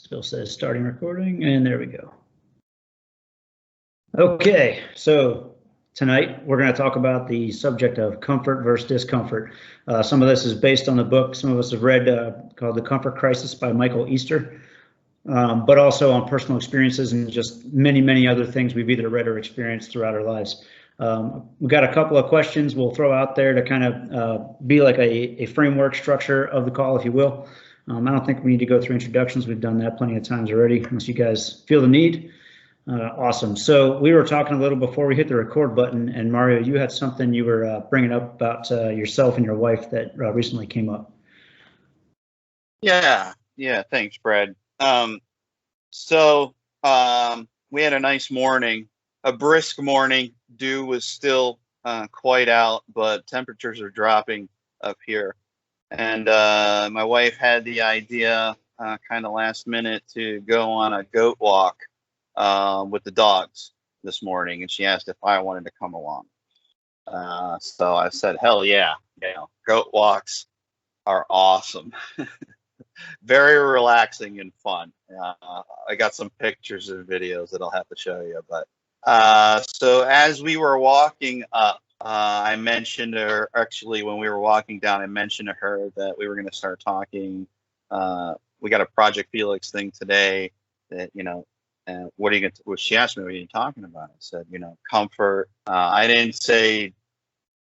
Still says starting recording, and there we go. Okay, so tonight we're going to talk about the subject of comfort versus discomfort. Some of this is based on the book some of us have read called The Comfort Crisis by Michael Easter, but also on personal experiences and just many, many other things we've either read or experienced throughout our lives. We've got a couple of questions we'll throw out there to kind of be like a framework structure of the call, if you will. I don't think we need to go through introductions. We've done that plenty of times already, unless you guys feel the need. Awesome. So we were talking a little before we hit the record button, and Mario, you had something you were bringing up about yourself and your wife that recently came up. Yeah, thanks, Brad. We had a nice morning, a brisk morning. Dew was still quite out, but temperatures are dropping up here. And my wife had the idea kind of last minute to go on a goat walk with the dogs this morning, and she asked if I wanted to come along. So I said, hell yeah, goat walks are awesome. Very relaxing and fun. I got some pictures and videos that I'll have to show you. But so as we were walking up, I mentioned her, actually, when we were walking down, I mentioned to her that we were going to start talking. We got a Project Felix thing today that, what are you going to, well, she asked me, what are you talking about? I said, comfort. I didn't say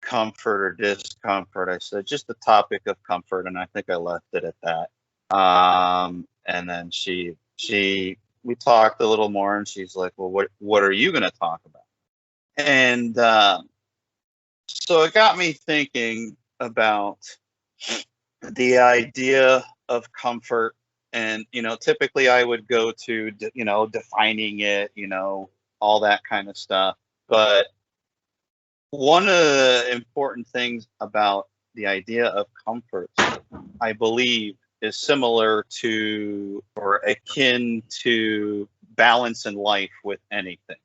comfort or discomfort. I said just the topic of comfort, and I think I left it at that. And then we talked a little more, and she's like, well, what are you going to talk about? And so it got me thinking about the idea of comfort. And, typically I would go to, defining it, all that kind of stuff. But one of the important things about the idea of comfort, I believe, is similar to or akin to balance in life with anything.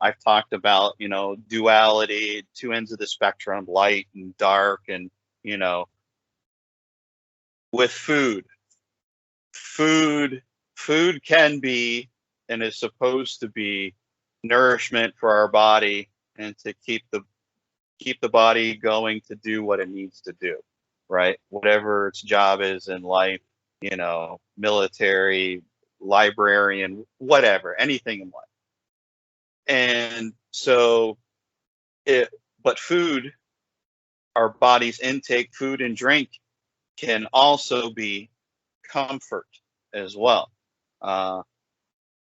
I've talked about, duality, two ends of the spectrum, light and dark, and, with food can be and is supposed to be nourishment for our body and to keep the body going to do what it needs to do, right? Whatever its job is in life, military, librarian, whatever, anything in life. And so but food, our body's intake, food and drink, can also be comfort as well.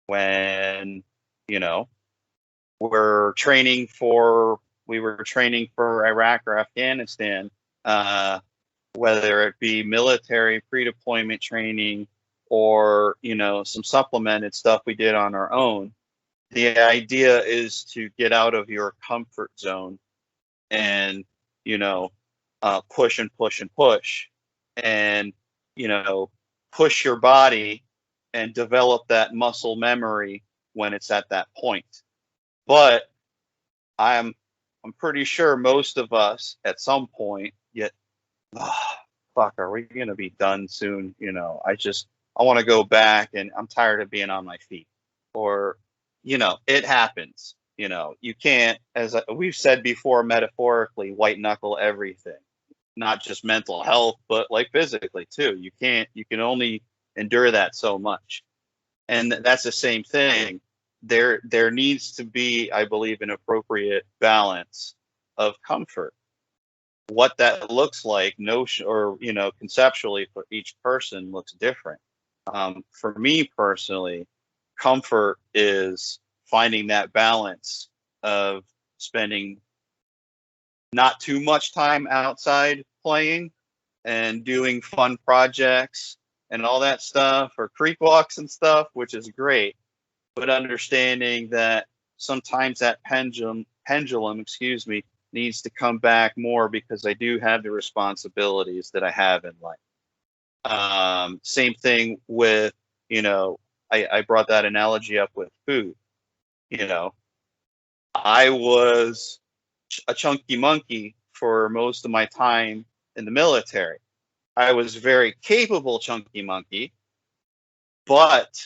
When, we were training for Iraq or Afghanistan, whether it be military pre-deployment training or, some supplemented stuff we did on our own. The idea is to get out of your comfort zone and, push and push and push and, push your body and develop that muscle memory when it's at that point. But I'm pretty sure most of us at some point are we going to be done soon? I want to go back and I'm tired of being on my feet. Or, it happens. You can't, as we've said before, metaphorically, white knuckle everything, not just mental health, but like physically too. You can only endure that so much. And that's the same thing. There needs to be, I believe, an appropriate balance of comfort. What that looks like, conceptually for each person looks different. For me personally, comfort is finding that balance of spending not too much time outside playing and doing fun projects and all that stuff, or creek walks and stuff, which is great, but understanding that sometimes that pendulum, needs to come back more because I do have the responsibilities that I have in life. Same thing with, I brought that analogy up with food. I was a chunky monkey for most of my time in the military. I was very capable chunky monkey, But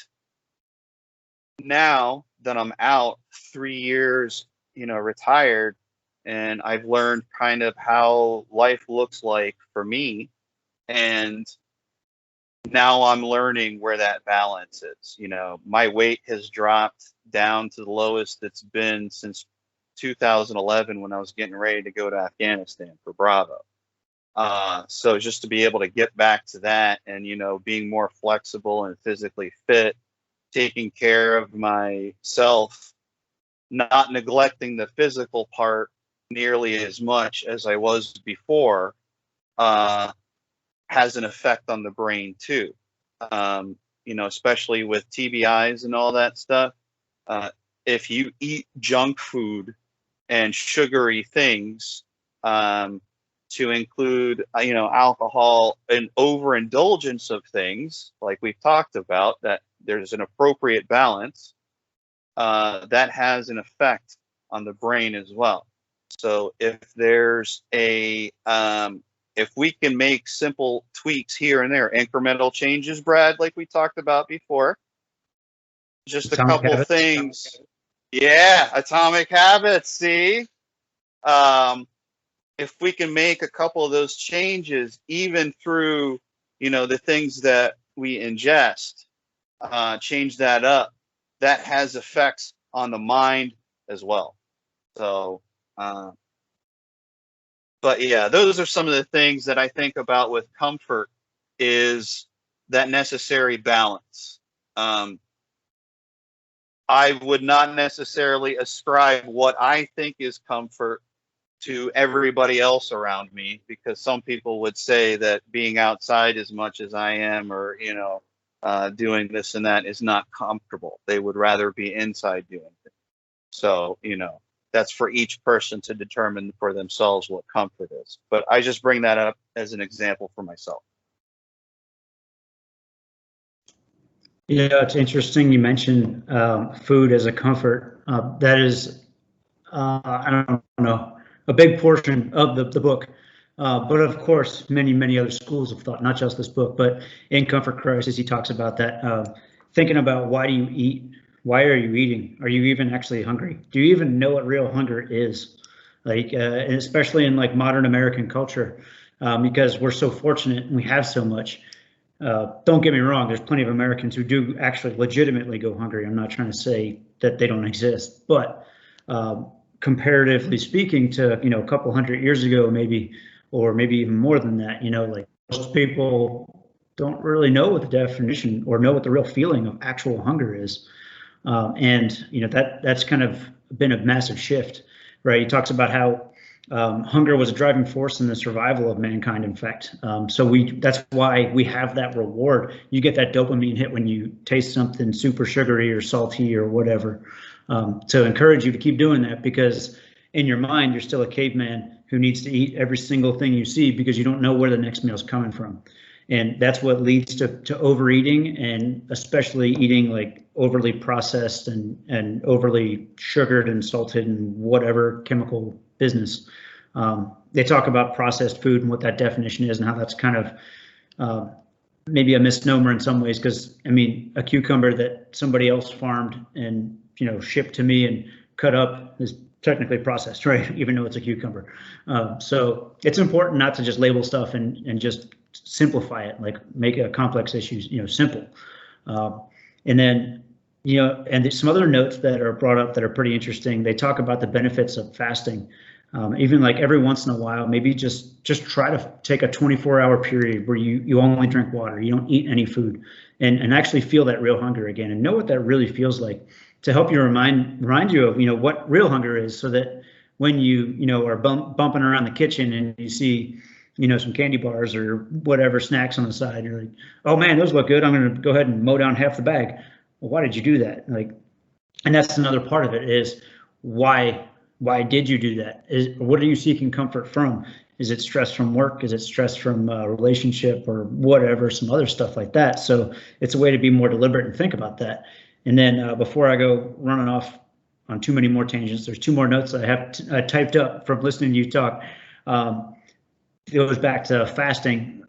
now that I'm out 3 years, retired, and I've learned kind of how life looks like for me, and now I'm learning where that balance is. My weight has dropped down to the lowest it's been since 2011 when I was getting ready to go to Afghanistan for Bravo. So just to be able to get back to that and, being more flexible and physically fit, taking care of myself, not neglecting the physical part nearly as much as I was before, has an effect on the brain too. Especially with TBIs and all that stuff. If you eat junk food and sugary things, to include, alcohol and overindulgence of things, like we've talked about, that there's an appropriate balance, that has an effect on the brain as well. So if there's if we can make simple tweaks here and there, incremental changes, Brad, like we talked about before, just a couple things. Yeah, atomic habits, see? If we can make a couple of those changes, even through, the things that we ingest, change that up, that has effects on the mind as well. So, but yeah, those are some of the things that I think about with comfort, is that necessary balance. I would not necessarily ascribe what I think is comfort to everybody else around me, because some people would say that being outside as much as I am, or, doing this and that, is not comfortable. They would rather be inside doing it. So, that's for each person to determine for themselves what comfort is. But I just bring that up as an example for myself. Yeah, it's interesting you mentioned food as a comfort. That is, I don't know, a big portion of the book. But of course, many other schools of thought, not just this book, but in Comfort Crisis, he talks about that. Thinking about, why do you eat? Why are you eating? Are you even actually hungry? Do you even know what real hunger is? Like, and especially in like modern American culture, because we're so fortunate and we have so much. Don't get me wrong, there's plenty of Americans who do actually legitimately go hungry. I'm not trying to say that they don't exist, but comparatively speaking to, a couple hundred years ago, maybe, or maybe even more than that, like, most people don't really know what the definition or know what the real feeling of actual hunger is. And that's kind of been a massive shift, right? He talks about how hunger was a driving force in the survival of mankind, in fact. So that's why we have that reward. You get that dopamine hit when you taste something super sugary or salty or whatever, to encourage you to keep doing that, because in your mind, you're still a caveman who needs to eat every single thing you see, because you don't know where the next meal's coming from. And that's what leads to overeating, and especially eating like overly processed and overly sugared and salted and whatever chemical business. They talk about processed food and what that definition is, and how that's kind of maybe a misnomer in some ways, because I mean, a cucumber that somebody else farmed and shipped to me and cut up is technically processed, right? Even though it's a cucumber. So it's important not to just label stuff and just simplify it, like make a complex issues, simple. And then, and there's some other notes that are brought up that are pretty interesting. They talk about the benefits of fasting. Even like every once in a while, maybe just try to take a 24-hour period where you only drink water, you don't eat any food, and actually feel that real hunger again, and know what that really feels like, to help you remind you of what real hunger is, so that when you are bumping around the kitchen and you see some candy bars or whatever snacks on the side, you're like, oh man, those look good, I'm going to go ahead and mow down half the bag. Well, why did you do that? And that's another part of it, is why did you do that? What are you seeking comfort from? Is it stress from work? Is it stress from a relationship or whatever, some other stuff like that? So it's a way to be more deliberate and think about that. And then before I go running off on too many more tangents, there's two more notes that I have typed up from listening to you talk. It goes back to fasting.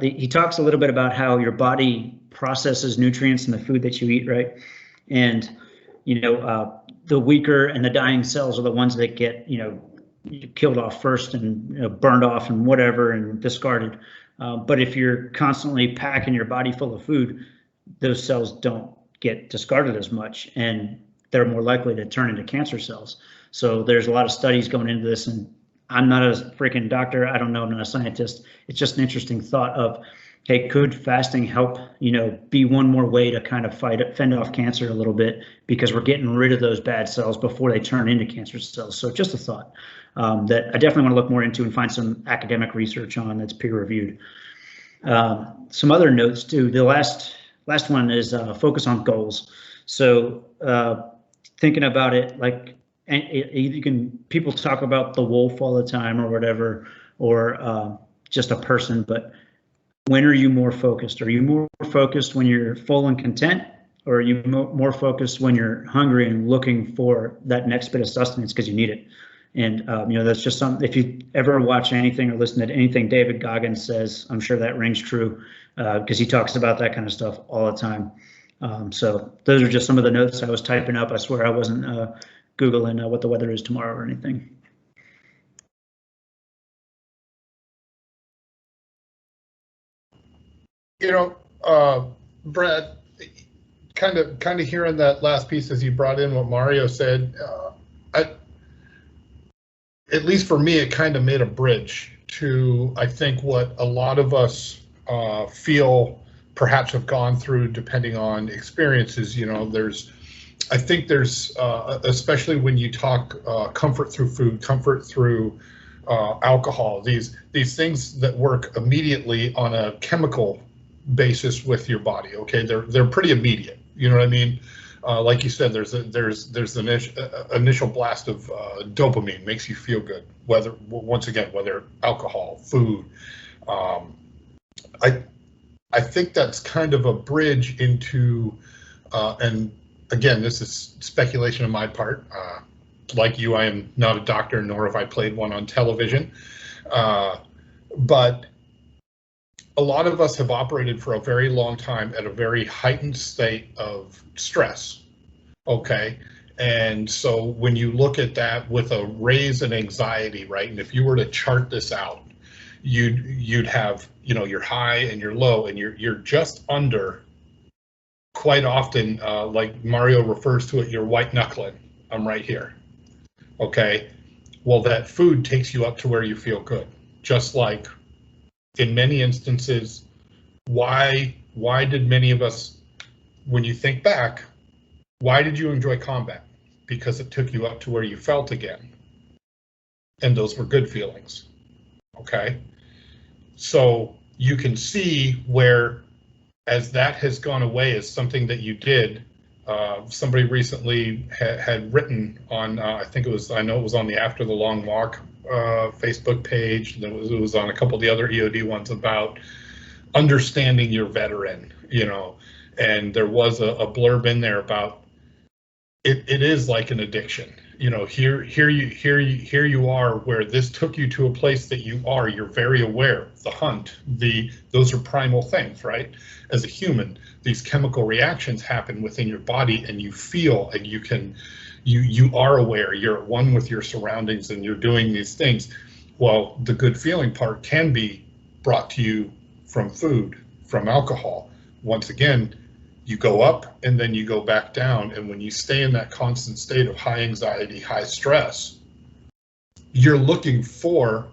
He talks a little bit about how your body processes nutrients in the food that you eat, right? And, the weaker and the dying cells are the ones that get, killed off first and burned off and whatever and discarded. But if you're constantly packing your body full of food, those cells don't get discarded as much, and they're more likely to turn into cancer cells. So there's a lot of studies going into this, and I'm not a freaking doctor. I don't know. I'm not a scientist. It's just an interesting thought of, hey, could fasting help, be one more way to kind of fend off cancer a little bit, because we're getting rid of those bad cells before they turn into cancer cells. So just a thought that I definitely want to look more into and find some academic research on that's peer reviewed. Some other notes too. The last one is focus on goals. So thinking about it, like, people talk about the wolf all the time or whatever, or just a person, but when are you more focused? Are you more focused when you're full and content, or are you more focused when you're hungry and looking for that next bit of sustenance because you need it? And that's just something. If you ever watch anything or listen to anything David Goggins says, I'm sure that rings true, because he talks about that kind of stuff all the time. So those are just some of the notes I was typing up. I swear I wasn't Googling what the weather is tomorrow or anything. Brad, kind of hearing that last piece as you brought in what Mario said, at least for me, it kind of made a bridge to, I think, what a lot of us feel perhaps have gone through, depending on experiences. I think there's, especially when you talk comfort through food, comfort through alcohol, these things that work immediately on a chemical basis with your body. Okay, they're pretty immediate. You know what I mean? Like you said, there's the initial blast of dopamine, makes you feel good. Whether alcohol, food. I think that's kind of a bridge into, and again, this is speculation on my part. Like you, I am not a doctor, nor have I played one on television. But a lot of us have operated for a very long time at a very heightened state of stress, okay? And so when you look at that with a raise in anxiety, right? And if you were to chart this out, you'd have, your high and your low, and you're just under, quite often, like Mario refers to it, your white knuckling. I'm right here, okay? Well, that food takes you up to where you feel good, just like in many instances, why did many of us, when you think back, why did you enjoy combat? Because it took you up to where you felt again. And those were good feelings, okay? So you can see where, as that has gone away as something that you did, somebody recently had written on, I know it was on the After the Long Walk Facebook page. It was on a couple of the other EOD ones about understanding your veteran, and there was a blurb in there about it is like an addiction. Here you are, where this took you to a place that you're very aware. The hunt, those are primal things, right? As a human, these chemical reactions happen within your body, and you feel, and you are aware, you're at one with your surroundings, and you're doing these things. Well, the good feeling part can be brought to you from food, from alcohol. Once again, you go up and then you go back down. And when you stay in that constant state of high anxiety, high stress, you're looking for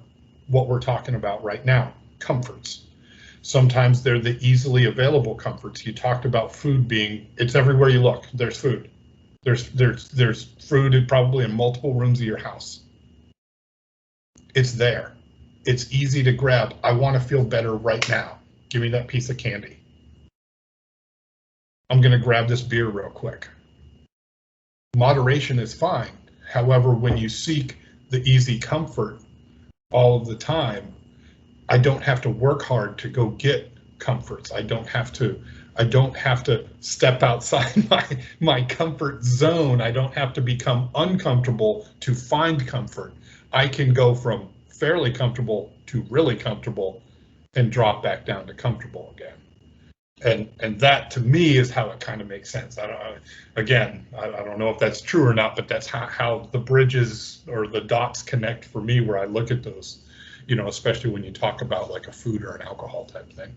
what we're talking about right now, comforts. Sometimes they're the easily available comforts. You talked about food being, it's everywhere you look, there's food. There's food probably in multiple rooms of your house. It's there. It's easy to grab. I want to feel better right now. Give me that piece of candy. I'm going to grab this beer real quick. Moderation is fine. However, when you seek the easy comfort all of the time, I don't have to work hard to go get comforts. I don't have to step outside my comfort zone. I don't have to become uncomfortable to find comfort. I can go from fairly comfortable to really comfortable and drop back down to comfortable again. And that to me is how it kind of makes sense. I don't know if that's true or not, but that's how the bridges or the dots connect for me, where I look at those, you know, especially when you talk about like a food or an alcohol type thing.